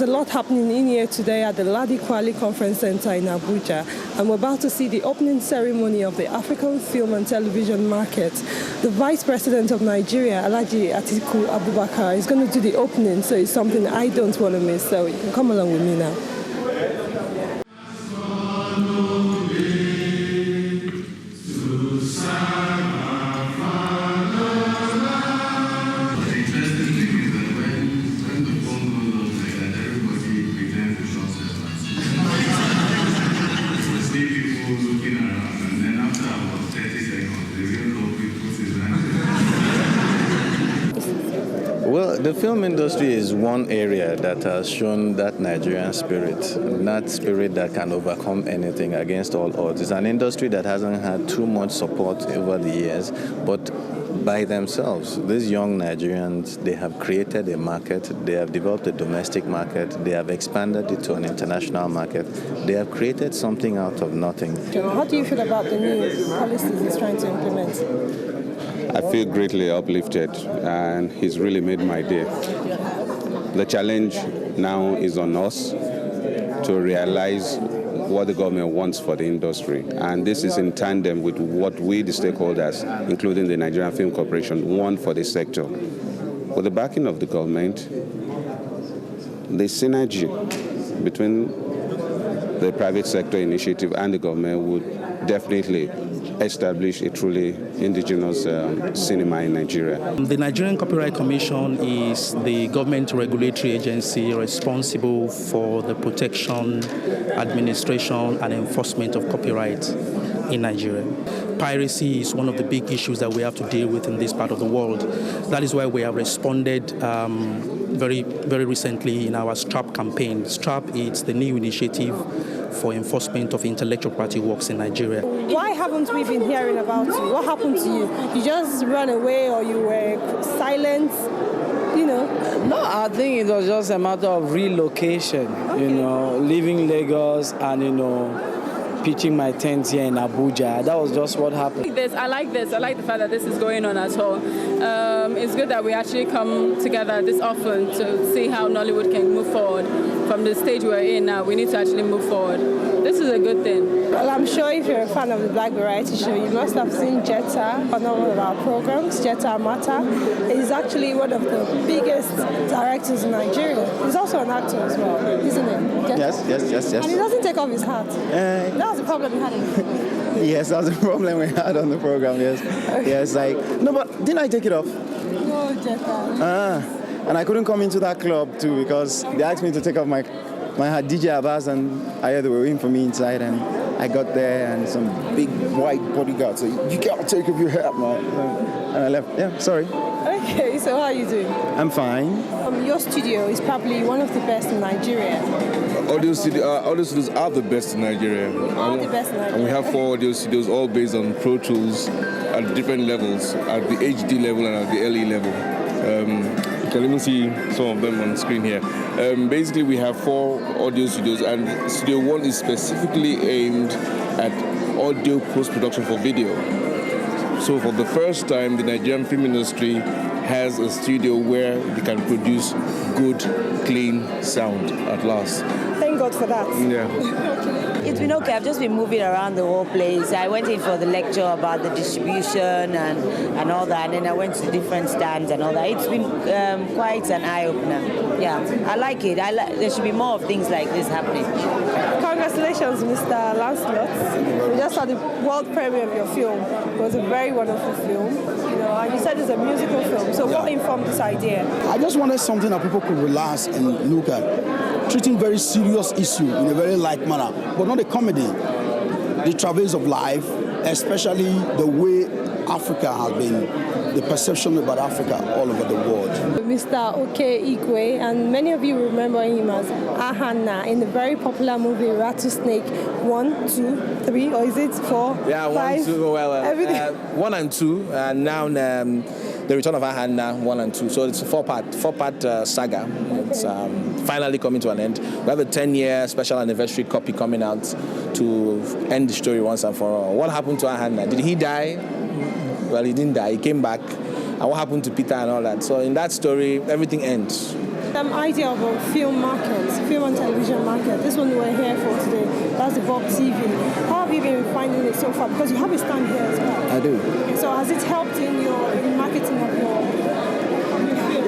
a lot happening in here today at the Ladi Kwali Conference Center in Abuja, and we're about to see the opening ceremony of the African film and television market. The Vice President of Nigeria, Alhaji Atiku Abubakar, is going to do the opening, so it's something I don't want to miss, so you can come along with me now. Well, the film industry is one area that has shown that Nigerian spirit, that spirit that can overcome anything against all odds. It's an industry that hasn't had too much support over the years, but by themselves, these young Nigerians, they have created a market, they have developed a domestic market, they have expanded it to an international market, they have created something out of nothing. How do you feel about the new policies he's trying to implement? I feel greatly uplifted, and he's really made my day. The challenge now is on us to realize what the government wants for the industry, and this is in tandem with what we, the stakeholders, including the Nigerian Film Corporation, want for the sector. With the backing of the government, the synergy between the private sector initiative and the government would definitely establish a truly indigenous cinema in Nigeria. The Nigerian Copyright Commission is the government regulatory agency responsible for the protection, administration, and enforcement of copyright in Nigeria. Piracy is one of the big issues that we have to deal with in this part of the world. That is why we have responded very recently in our STRAP campaign. STRAP is the new initiative for enforcement of intellectual property works in Nigeria. Why haven't we been hearing about you? What happened to you? You just ran away, or you were silent? You know? No, I think it was just a matter of relocation, leaving Lagos and, pitching my tent here in Abuja. That was just what happened. I like this. I like the fact that this is going on at all. It's good that we actually come together this often to see how Nollywood can move forward. From the stage we're in now, we need to actually move forward. This is a good thing. Well, I'm sure if you're a fan of the Black Variety Show, you must have seen Jetta on one of our programs, Jetta Amata. He's actually one of the biggest directors in Nigeria. He's also an actor as well, isn't he? Jetta? Yes. And he doesn't take off his hat. That was the problem we had. Yes, that was the problem we had on the program, yes. Okay. Yes, no, but didn't I take it off? No, Jetta. And I couldn't come into that club too because they asked me to take off my hat, DJ Abbas, and I heard they were waiting for me inside, and I got there and some big white bodyguards said, "You can't take off your hat, man." And I left. Yeah, sorry. Okay, so how are you doing? I'm fine. Your studio is probably one of the best in Nigeria. Audio studios are the best in Nigeria. All the best in Nigeria. And we have 4 audio studios, all based on Pro Tools at different levels, at the HD level and at the LE level. You can even see some of them on screen here. Basically, we have 4 audio studios, and Studio 1 is specifically aimed at audio post-production for video. So for the first time, the Nigerian film industry has a studio where they can produce good, clean sound at last. Thank God for that. Yeah. It's been okay. I've just been moving around the whole place. I went in for the lecture about the distribution and all that, and then I went to different stands and all that. It's been quite an eye-opener. Yeah, I like it. There should be more of things like this happening. Congratulations, Mr. Lancelot. We just saw the world premiere of your film. It was a very wonderful film. And you said it's a musical film. So what informed this idea? I just wanted something that people could relax and look at. Treating very serious issue in a very light manner, but not a comedy. The travails of life, especially the way Africa has been, the perception about Africa all over the world. Mr. Oke Igwe, and many of you remember him as Ahanna in the very popular movie Rattlesnake 1, 2, 3, or is it 4? Yeah, 5? 1, 2, well, 1 and 2, and now the Return of Ahanna 1 and 2. So it's a four-part saga. It's finally coming to an end. We have a 10-year special anniversary copy coming out to end the story once and for all. What happened to Ahanna? Did he die? Well, he didn't die. He came back. And what happened to Peter and all that? So in that story, everything ends. Idea of a film market, film and television market. This one we're here for today. That's the BVS TV. How have you been finding it so far? Because you have a stand here as well. I do. So has it helped in your marketing of your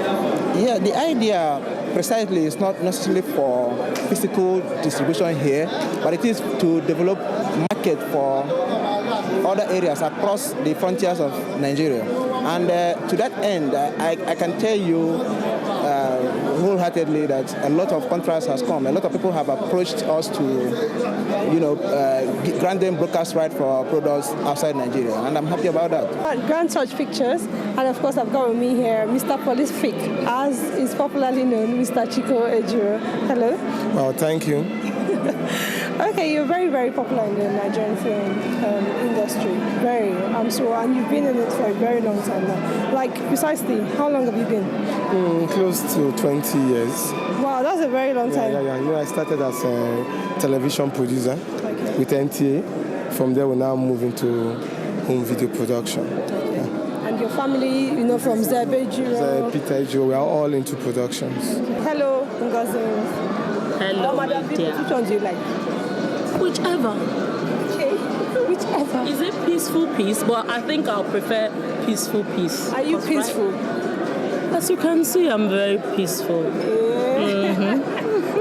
film? Yeah, the idea precisely is not necessarily for physical distribution here, but it is to develop market for other areas across the frontiers of Nigeria. And to that end, I can tell you wholeheartedly that a lot of contracts has come. A lot of people have approached us to, grant them broadcast right for our products outside Nigeria, and I'm happy about that. Grand Touch Pictures, and of course I've got with me here Mr. Prolific, as is popularly known, Mr. Chico Ejiro. Hello. Well, thank you. Okay, you're very, very popular in the Nigerian film industry. Very, I'm sure, and you've been in it for a very long time now. Like, precisely, how long have you been? Close to 20 years. Wow, that's a very long time. Yeah. I started as a television producer with NTA. From there, we now move into home video production. Yeah. And your family, from Zebe Ejiro? Peter Ejiro, we are all into productions. Hello, Ngozi. Hello, Madam, which one do you like? Whichever. Okay, whichever. Is it peaceful peace? But I think I'll prefer peaceful peace. Are you peaceful? Right? As you can see, I'm very peaceful. Yeah.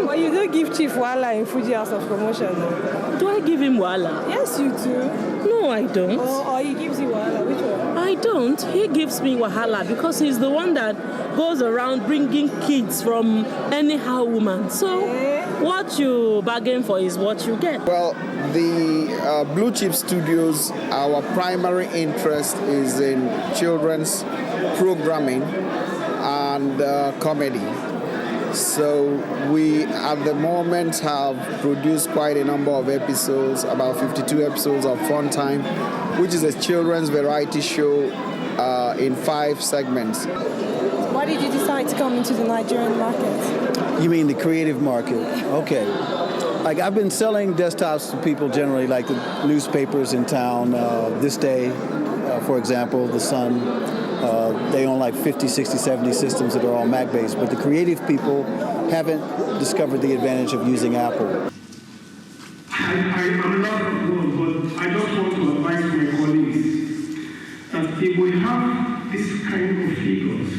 Well, you don't give Chief Wahala in Fuji House of Promotion, though. Do I give him Wahala? Yes, you do. No, I don't. Or he gives you Wahala. Which one? I don't. He gives me Wahala because he's the one that goes around bringing kids from anyhow woman. So what you bargain for is what you get. Well, the Blue Chip Studios, our primary interest is in children's programming and comedy. So we, at the moment, have produced quite a number of episodes, about 52 episodes of Fun Time, which is a children's variety show in 5 segments. Why did you decide to come into the Nigerian market? You mean the creative market? Okay. Like, I've been selling desktops to people generally, like the newspapers in town. This Day, for example, The Sun. They own like 50, 60, 70 systems that are all Mac-based, but the creative people haven't discovered the advantage of using Apple. I'm not alone, but I just want to advise my colleagues that if we have this kind of figures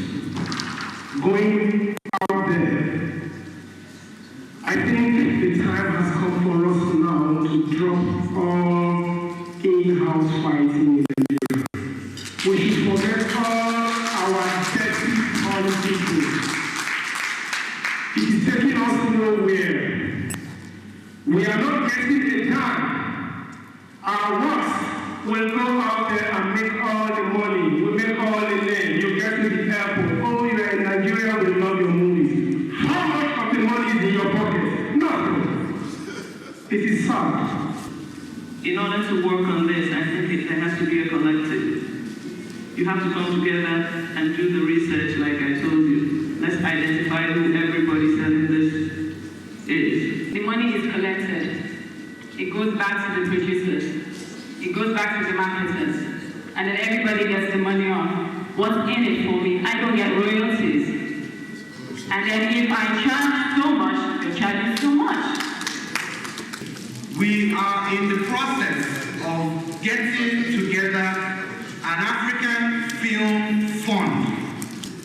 going out there, I think the time has come for us now to drop all in-house fighting in Nigeria. We should forget all our dirty politics. It is taking us nowhere. We are not getting it done. Our worst will go out there and make all the money. We make all the name. You get to the airport. Oh, you are in Nigeria, we love your movies. How much of the money is in your pocket? Nothing. It is sad. In order to work on this, I think there has to be a collective. You have to come together and do the research like I told you. Let's identify who everybody selling this is. The money is collected. It goes back to the producers. It goes back to the marketers. And then everybody gets the money off. What's in it for me? I don't get royalties. And then if I charge so much, they're charging so much. We are in the process of getting together an African film fund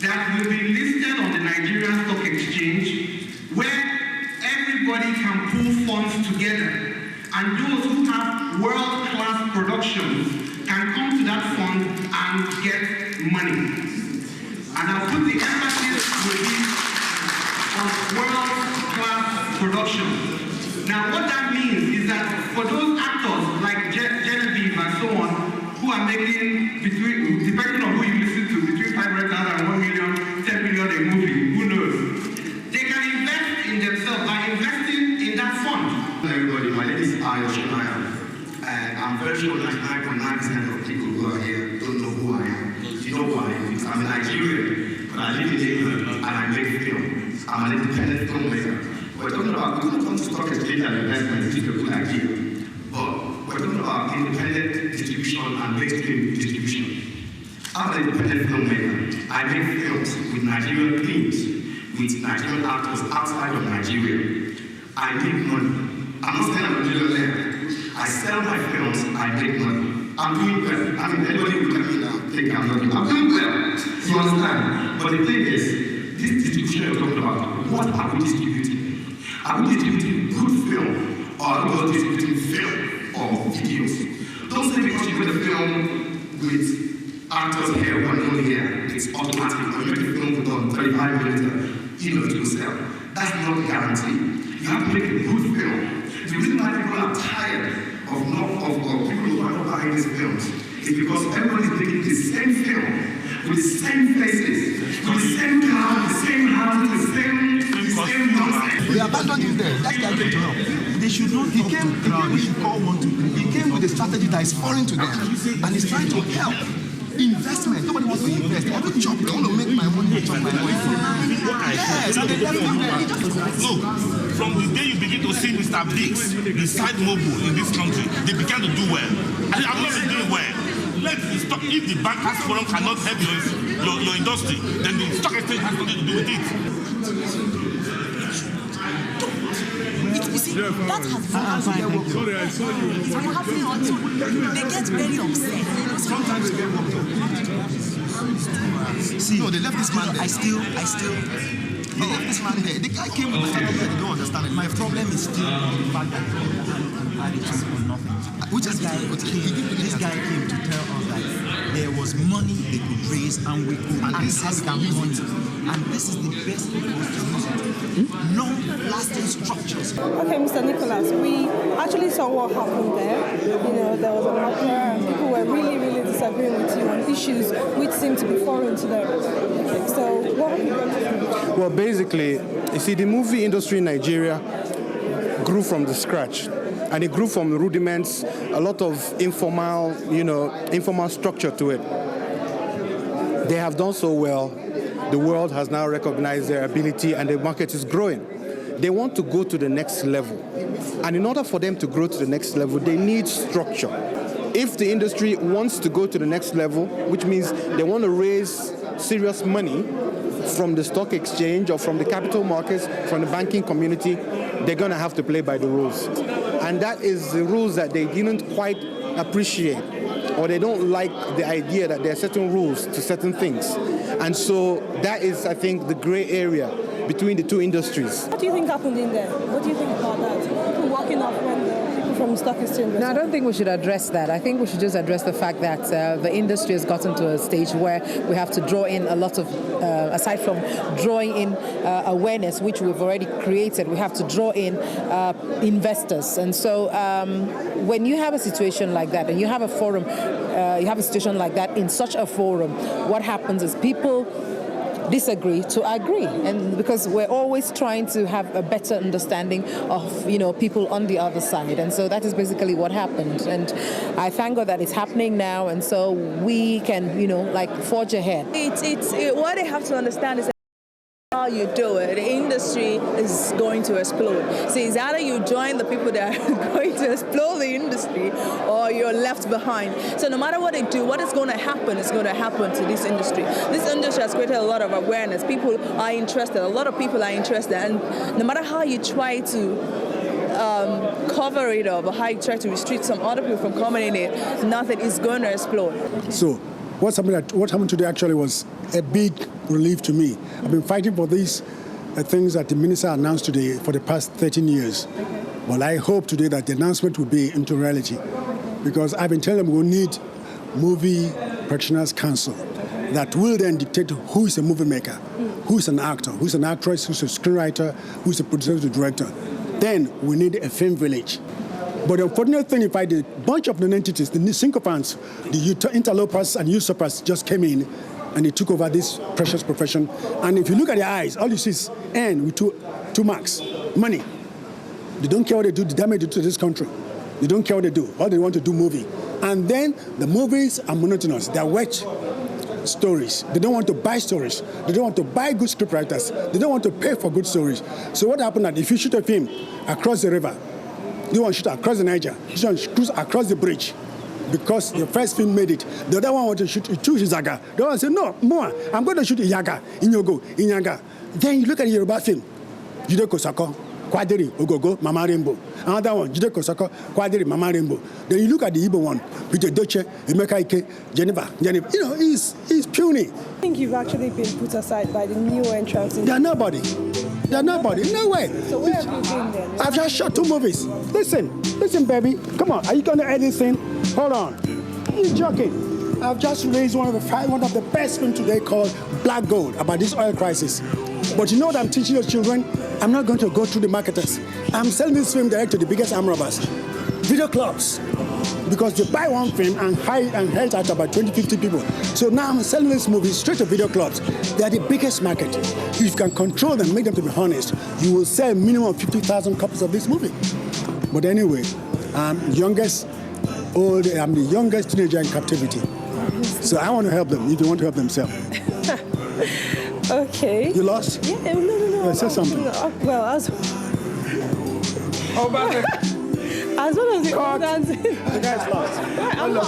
that will be listed on the Nigerian Stock Exchange, where everybody can pool funds together, and those who have world-class productions can come to that fund and get money. And I'll put the emphasis will be on world-class productions. Now, what that means is that for those actors like Genevieve and so on, who are making, depending on who you listen to, between 500,000 and 1 million, 10 million a movie, who knows? They can invest in themselves by investing in that fund. Hello everybody, my name is Ayo Shemaya, and I'm very sure 99.9% of people who are here don't know who I am. You know who I am, because I'm a Nigerian, but I live in England and I make film. I'm an independent filmmaker. We're talking about, we don't want to talk exchange and investment, which is a good idea, but we're talking about independent distribution and mainstream distribution. I'm an independent filmmaker. I make films with Nigerian themes, with Nigerian actors outside of Nigeria, I make money. I'm not saying I'm a millionaire. I sell my films, I make money. I'm doing well. I mean, anybody who look at me now think I'm not doing well. I'm doing well. You understand? But the thing is, this distribution you're talking about, what are we distributing? Are we distributing good film, or are we distributing film or videos? Don't say because you made a film with actors here, one only here, it's automatic. Or you make a film with 35 minutes, it will sell. That's not a guarantee. You have to make a good film. The reason why people are tired of people who are not buying these films is because everybody is making the same film with the same faces, with the same car, the same house, the same nonsense. We abandoned him there. That's their way to help. They should not. He came with the call 1, 2, 3. He came with a strategy that is foreign to them, and he's trying to help. Investment. Nobody wants to invest. They have a job. They want to make my money, chop my money. Yes, and they left him there. Look, from the day you begin to see Mr. Biggs, the side mogul in this country, they began to do well. And they have not been doing well. Let's stop. If the bankers forum cannot help your industry, then the stock exchange has nothing to do with it. You see, that has been sorry, I saw you. They get very upset. Sometimes they get worked up. See, no, they left this man there. I still. They left this man there. The guy came with the strategy. They don't understand it. My problem is still the fact that it was for nothing. Which is this guy came to tell us that there was money they could raise and we could access that money. And this is the best way for us to use it. Long-lasting structures. Okay, Mr. Nicholas, we actually saw what happened there. You know, there was an uproar and people were really, really disagreeing with you on issues which seem to be foreign to them. So what have you got to do? Well, basically, you see, the movie industry in Nigeria grew from the scratch. And it grew from rudiments, a lot of informal structure to it. They have done so well. The world has now recognized their ability and the market is growing. They want to go to the next level. And in order for them to grow to the next level, they need structure. If the industry wants to go to the next level, which means they want to raise serious money from the stock exchange or from the capital markets, from the banking community, they're going to have to play by the rules. And that is the rules that they didn't quite appreciate, or they don't like the idea that there are certain rules to certain things. And so that is, I think, the gray area between the two industries. What do you think happened in there? What do you think about that? People walking off when the people from stock exchange... No, I don't think we should address that. I think we should just address the fact that the industry has gotten to a stage where we have to draw in a lot of, aside from drawing in awareness, which we've already created, we have to draw in investors. And so when you have a situation like that, and you have a forum, you have a situation like that in such a forum, what happens is people disagree to agree, and because we're always trying to have a better understanding of people on the other side, and so that is basically what happened. And I thank God that it's happening now, and so we can forge ahead. It's what they have to understand is how you do it, the industry is going to explode. So it's either you join the people that are going to explode the industry, or you're left behind. So no matter what they do, what is going to happen is going to happen to this industry. This industry has created a lot of awareness. People are interested. A lot of people are interested. And no matter how you try to cover it up, or how you try to restrict some other people from coming in it, nothing is going to explode. So what happened today actually was a big relief to me. I've been fighting for these things that the minister announced today for the past 13 years. Okay. Well, I hope today that the announcement will be into reality, because I've been telling them we need movie practitioners council that will then dictate who is a movie maker, who is an actor, who is an actress, who is a screenwriter, who is a producer, who is a director. Then we need a film village. But the unfortunate thing, if the bunch of non-entities, the sycophants, the interlopers and usurpers just came in and they took over this precious profession. And if you look at their eyes, all you see is N with two marks, money. They don't care what they do, the damage they do to this country. They don't care what they do. All they want to do movie. And then the movies are monotonous. They're wet stories. They don't want to buy stories. They don't want to buy good scriptwriters. They don't want to pay for good stories. So what happened is, if you shoot a film across the river, you want to shoot across the Niger, you want to cruise across the bridge, because your first film made it. The other one wanted to shoot Izaga. The other one said, no, more. I'm going to shoot Iyaga, Inyaga. Then you look at the Yoruba film, Jide Kosako, Kwadiri, Ogogo, Mama Rainbow. Another one, Jide Kosako, Kwadiri, Mama Rainbow. Then you look at the Igbo one, Peter Doche, Emeka Ike, Geneva. You know, he's puny. I think you've actually been put aside by the new entrants. They're nobody. They're nobody. No way. So where have you been then? I've just shot 2 movies. Listen, baby. Come on. Are you going to edit this thing? Hold on. You're joking. I've just released one of the best films today called Black Gold about this oil crisis. But you know what I'm teaching your children? I'm not going to go through the marketers. I'm selling this film direct to the biggest arm robbers. Video clubs. Because they buy one film and hire it out about 20-50 people. So now I'm selling this movie straight to video clubs. They are the biggest market. If you can control them, make them to be honest, you will sell a minimum of 50,000 copies of this movie. But anyway, I'm the youngest teenager in captivity. So I want to help them if they want to help themselves. Okay. You lost? Yeah, no. Say something. Well, as one of the old dancing. The guy's lost. I'm not.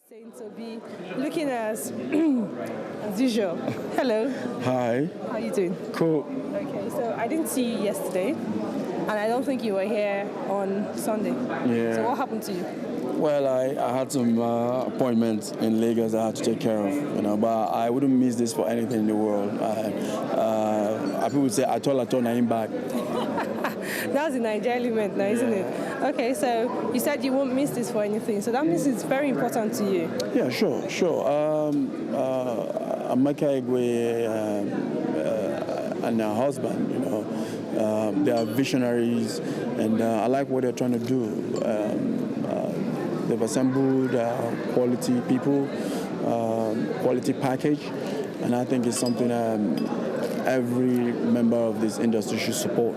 Saying to be looking as usual. Hello. Hi. How are you doing? Cool. Okay, so I didn't see you yesterday, and I don't think you were here on Sunday. Yeah. So what happened to you? Well, I had some appointments in Lagos I had to take care of, but I wouldn't miss this for anything in the world. People would say, I told I'm back. That's the Nigerian element now, isn't it? Okay, so you said you won't miss this for anything, so that means it's very important to you. Yeah, sure. Amaka Igwe and her husband, they are visionaries, and I like what they're trying to do. They've assembled quality people, quality package, and I think it's something every member of this industry should support.